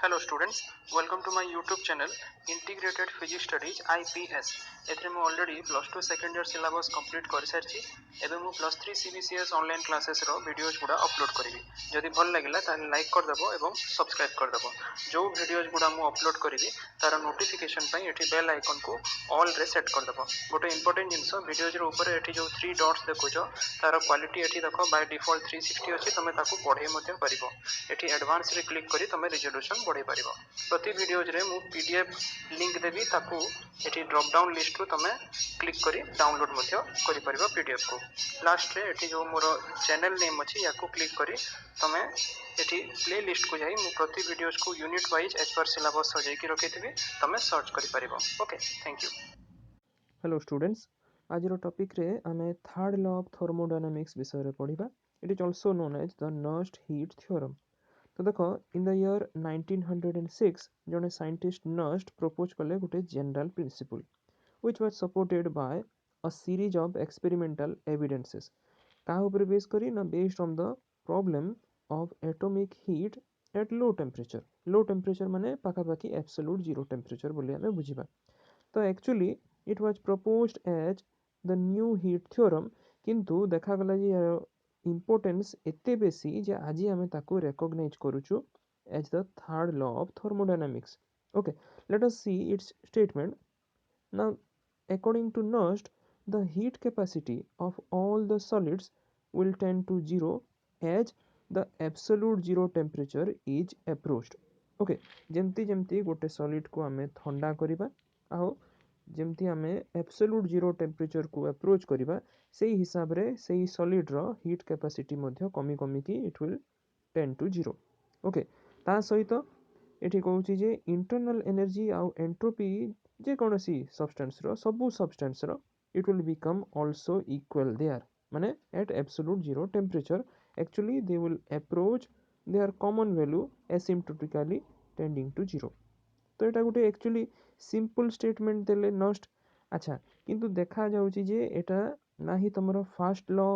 Hello students, welcome to my YouTube channel Integrated Physics Studies IPS. एथरे मु already plus 2 second year syllabus complete कर सारछि एबे मु plus 3 CBCS online classes रो videos गुडा upload करिवि जदि भल लागिला ताले लाइक कर देबो एवं सब्सक्राइब कर देबो जो वीडियोज गुडा मु अपलोड करिवि तार नोटिफिकेशन पई एठी बेल आइकन को ऑल रे सेट कर देबो गोटे इंपोर्टेंट जिंस वीडियोज रो ऊपर एठी जो 3 डॉट्स देखुछो तार क्वालिटी एठी देखो बाय डिफॉल्ट 360 अछि तमे ताकू पढे मध्ये परिबो एठी एडवांस रे क्लिक करी तमे रिजोल्यूशन बढ़े परिबो प्रति वीडियोज रे मु पीडीएफ लिंक देबी ताकू एठी ड्रॉप डाउन लिस्ट रो तमे क्लिक करी डाउनलोड मध्ये करि परिबो पीडीएफ को लास्ट रे एठी जो मोर चैनल नेम अछि याकू क्लिक करी तमे एठी प्ले लिस्ट को जाई मु प्रति वीडियोज को unit wise as per syllabus सजाई की रखिथिबी तमे सर्च करि परिबो okay thank you hello students आज टॉपिक रे आमे थर्ड लॉ ऑफ थर्मोडायनामिक्स विषय रे पढिबा it is also known as the Nernst heat theorem तो देखो इन द ईयर 1906 जने साइंटिस्ट नर्स्ट प्रपोज कले गुटे general principle which was supported by a series of experimental evidences का ऊपर बेस करी ना based on the problem of atomic heat at low temperature माने पाखापाखी एब्सोल्यूट जीरो टेम्परेचर बोली हमें बुझिबा तो actually it was proposed as the new heat theorem किंतु देखा गला जे इम्पोर्टेंस एते बेसी जे आज आमे ताको रिकॉग्नाइज करूछु as the third law of thermodynamics okay let us see its statement now according to Nernst the heat capacity of all the solids will tend to zero as the absolute zero temperature is approached ओके जेमती जेमती गोटे solid को आमे ठंडा करिबा आहो जेमती आमे एब्सोल्यूट जीरो टेम्परेचर को अप्रोच करिबा सेही हिसाब रे सेही सॉलिड रो हीट कैपेसिटी मध्ये कमी कमी की it will tend to zero okay ता सहित एठी कहूची जे इंटरनल एनर्जी आउ एंट्रोपी जे कोनोसी सब्सटेंस रो सबु सब्सटेंस रो it will become also equal there माने at absolute zero temperature actually they will approach their common value asymptotically tending to zero तो एटा गोटे एक्चुअली सिंपल स्टेटमेंट देले नस्ट अच्छा किंतु देखा जाउची जे एटा नाही तमरो फर्स्ट लॉ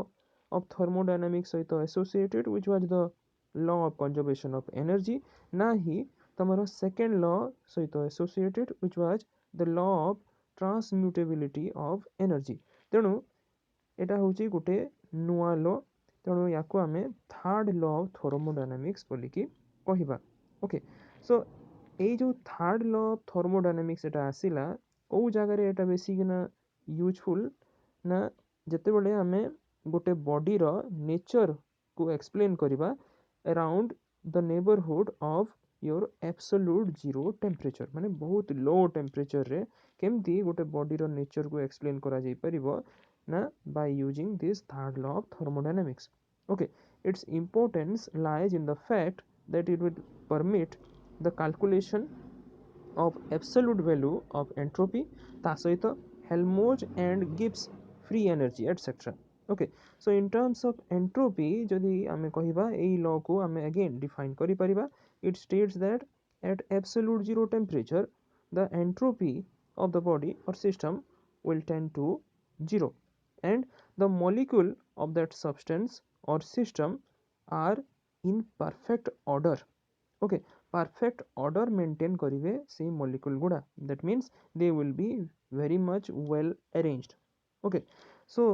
ऑफ थर्मोडायनामिक्स सहित associated which was the law of conservation of energy नाही तमरो सेकंड लॉ सहित associated which was the law of transmutability of energy तेणु एटा होची गोटे नुआ लॉ तेणु याको आमे थर्ड लॉ ऑफ थर्मोडायनामिक्स बोली की कहिबा ओके सो এই जो थर्ड लॉ ऑफ थर्मोडायनामिक्स एटा आसिला को जगह रे एटा बेसी ना यूजफुल ना जते बेले हमें गोटे बॉडी रो नेचर को एक्सप्लेन करिबा around the neighbourhood of your absolute zero temperature माने बहुत लो टेम्परेचर रे केमती गोटे बॉडी रो नेचर को एक्सप्लेन करा जाई परिबो ना by using this third law of thermodynamics okay its importance lies in the fact that it would permit the calculation of absolute value of entropy ता सहित Helmholtz and Gibbs free energy etc okay so in terms of entropy जदि आमे कहिबा एई law को आमे again define करि परिबा it states that at absolute zero temperature the entropy of the body or system will tend to zero and the molecule of that substance or system are in perfect order okay perfect order maintain करिवे से molecule गुड़ा that means they will be very much well arranged okay so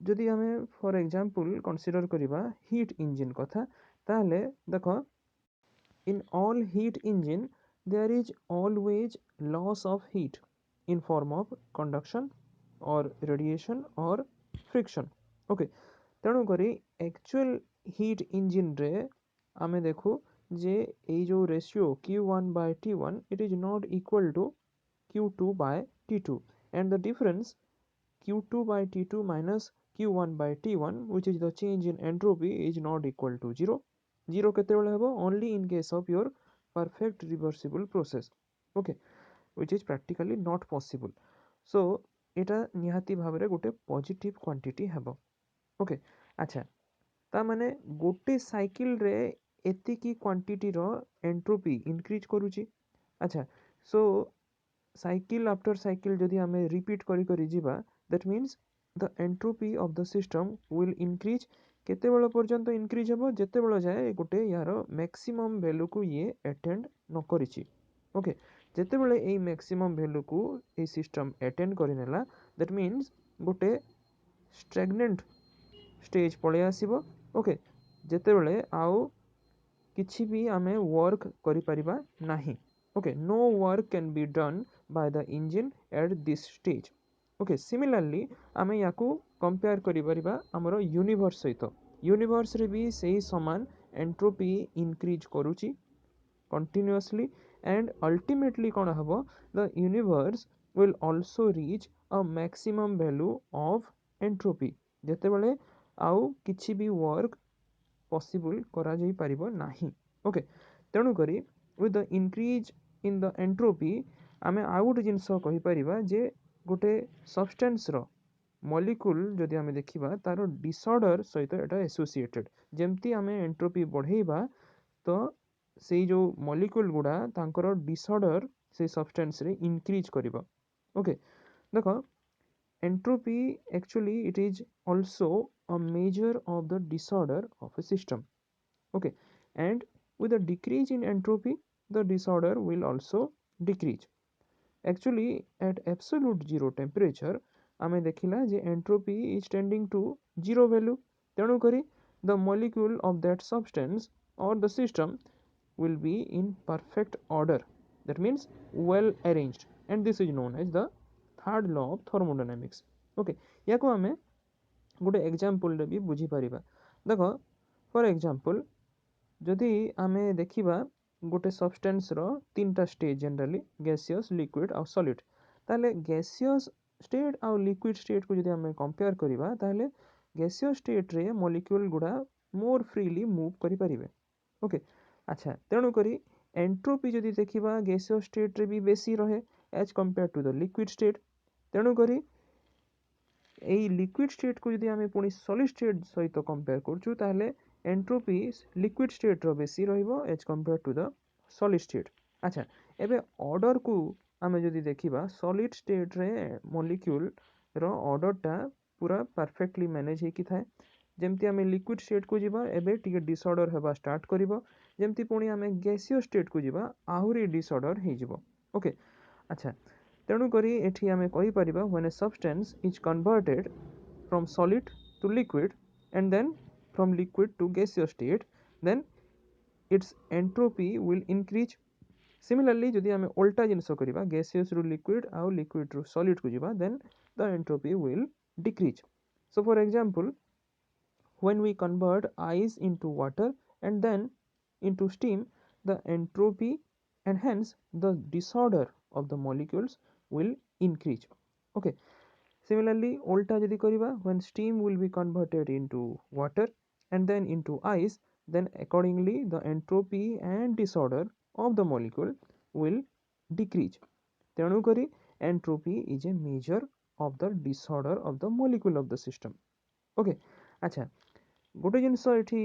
जदि हमें for example consider करिबा heat engine कथा ताले देखो in all heat engine there is always loss of heat in form of conduction or radiation or friction okay तेणु करी actual heat engine रे आमे देखू जे ए जो ratio Q1 by T1 it is not equal to Q2 by T2 and the difference Q2 by T2 minus Q1 by T1 which is the change in entropy is not equal to 0 0 केते बेले हेबो only in case of your perfect reversible process okay which is practically not possible so एटा निहाती भाबरे गोटे positive quantity हेबो okay अच्छा ता माने गोटे साइकिल रे एतिकी क्वांटिटी रो एंट्रोपी इंक्रीज करूची अच्छा सो साइकिल आफ्टर साइकिल जदि हमें रिपीट करी करी जिबा that means the entropy of the system will increase केते बेल पर्यंत इंक्रीज हेबो जेते बेल जाए गोटे यार मैक्सिमम वैल्यू को ये अटेंड न करिछि ओके जेते बेल ए मैक्सिमम वैल्यू को ए सिस्टम अटेंड करिनेला दैट मीन्स गोटे स्टैग्नेंट स्टेज पळे आसीबो ओके जेते बेले आउ किछि भी आमे वर्क करि परिबा नाही okay no work can be done by the engine at this stage okay similarly आमे याकू कंपेयर करि परिबा हमरो यूनिवर्स सहित यूनिवर्स रे भी सेही समान एंट्रोपी इंक्रीज करूची continuously and ultimately कौन हबो the universe will also reach a maximum value of entropy जेते बेले आउ किछि भी वर्क पॉसिबल करा जाई परिबो नाही ओके तेणु करी with the increase in the entropy आमे आउ गोटे जिंस कहि परिबा जे गोटे सब्सटेंस रो मॉलिक्यूल जदि आमे देखिबा तारो डिसऑर्डर सहित एटा एसोसिएटेड जेमती आमे एंट्रोपी बढ़ेइबा तो सेई जो मॉलिक्यूल गुडा तांकर डिसऑर्डर से सब्सटेंस रे इंक्रीज करिबो ओके देखो entropy actually it is also a measure of the disorder of a system okay and with a decrease in entropy the disorder will also decrease actually at absolute zero temperature आमे देखिला जे entropy is tending to zero value तेणु करी the molecule of that substance or the system will be in perfect order that means well arranged and this is known as the third law of thermodynamics okay याको आमे गोटे example रे भी बुझी परिबा देखो for example जदि आमे देखिबा गोटे सब्सटेंस रो तीनटा स्टेज जनरली गैसियस लिक्विड और सॉलिड ताले गैसियस स्टेट और लिक्विड स्टेट को जदि आमे कंपेयर करिबा ताले गैसियस स्टेट रे मॉलिक्यूल गुडा मोर फ्रीली मूव करि परिबे ओके अच्छा तेणु करी एंट्रोपी जदि देखिबा गैसियस स्टेट रे भी बेसी रहे as compare to the liquid state तेणु करी এই লিকুইড স্টেট को यदि आमे पुणी सॉलिड स्टेट सहित कंपेयर करछु ताहले एंट्रोपी लिक्विड स्टेट रो बेसी रहिबो as compare to the solid state अच्छा एबे ऑर्डर को आमे जदि देखिबा सॉलिड स्टेट रे मॉलिक्यूल रो ऑर्डर टा पूरा परफेक्टली मैनेज हेकी थाए जेमती आमे लिक्विड स्टेट को जिबा एबे टिके डिसऑर्डर हेबा स्टार्ट करिवो जेमती पुणी आमे गैसियस स्टेट को जिबा आहुरी डिसऑर्डर हे जिवो ओके अच्छा तेणु करी एठी आमे कहि परिबा when a substance is converted from solid to liquid and then from liquid to gaseous state then its entropy will increase similarly जदि आमे उल्टा जिंस करिबा gaseous ru liquid और liquid ru solid को जिबा then the entropy will decrease so for example when we convert ice into water and then into steam the entropy and hence the disorder of the molecules will increase okay similarly ulta jodi kariba when steam will be converted into water and then into ice then accordingly the entropy and disorder of the molecule will decrease tenu kari entropy is a measure of the disorder of the molecule of the system okay acha गोटे जिनस एठी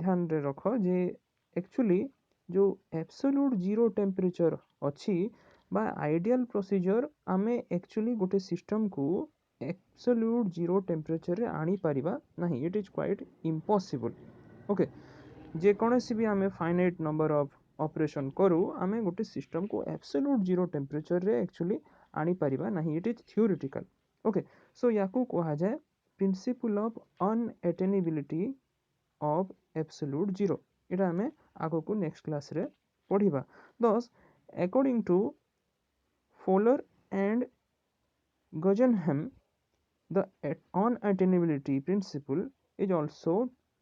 ध्यान रे रख जे actually जो absolute zero temperature अछि बा ideal procedure आमे एक्चुअली गोटे सिस्टम को एब्सोल्यूट जीरो टेम्परेचर रे आनी परिबा नाही it is quite impossible okay जे कोनोसी भी आमे फाइनाइट नंबर ऑफ ऑपरेशन करू आमे गोटे सिस्टम को एब्सोल्यूट जीरो टेम्परेचर रे एक्चुअली आनी परिबा नाही it is theoretical okay so याकू कहा जाय principle of unattainability of absolute zero एटा हमें आगो को नेक्स्ट क्लास रे पढ़िबा thus according to Fowler and Guggenheim the unattainability principle is also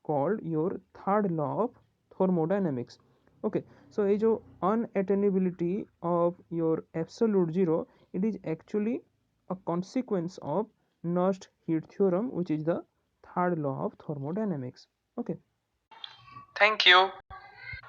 called your third law of thermodynamics okay so ये जो unattainability of your absolute zero it is actually a consequence of Nernst heat theorem which is the third law of thermodynamics okay Thank you.